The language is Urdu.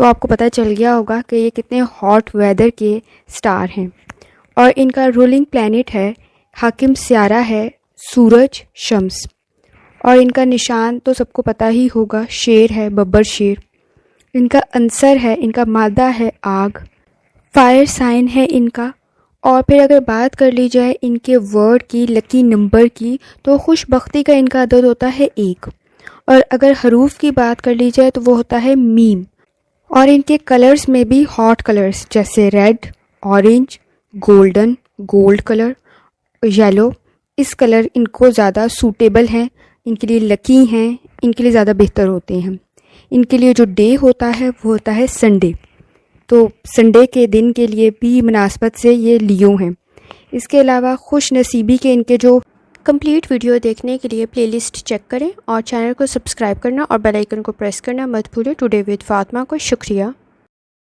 تو آپ کو پتہ چل گیا ہوگا کہ یہ کتنے ہاٹ ویدر کے سٹار ہیں. اور ان کا رولنگ پلینٹ ہے، حاکم سیارہ ہے سورج شمس. اور ان کا نشان تو سب کو پتہ ہی ہوگا، شیر ہے، ببر شیر. ان کا عنصر ہے، ان کا مادہ ہے آگ. فائر سائن ہے ان کا. اور پھر اگر بات کر لی جائے ان کے ورڈ کی، لکی نمبر کی، تو خوش بختی کا ان کا عدد ہوتا ہے 1. اور اگر حروف کی بات کر لی جائے تو وہ ہوتا ہے میم. اور ان کے کلرز میں بھی ہاٹ کلرز جیسے red, orange, golden, gold colour, yellow. اس کلر ان کو زیادہ سوٹیبل ہیں، ان کے لیے لکی ہیں، ان کے لیے زیادہ بہتر ہوتے ہیں. ان کے لیے جو ڈے ہوتا ہے وہ ہوتا ہے سنڈے. تو سنڈے کے دن کے لیے بھی مناسبت سے یہ لیو ہیں. اس کے علاوہ خوش نصیبی کے ان کے جو کمپلیٹ ویڈیو دیکھنے کے لیے پلے لسٹ چیک کریں اور چینل کو سبسکرائب کرنا اور بیل آئیکن کو پریس کرنا مت بھولیں. ٹوڈے ود فاطمہ کو شکریہ.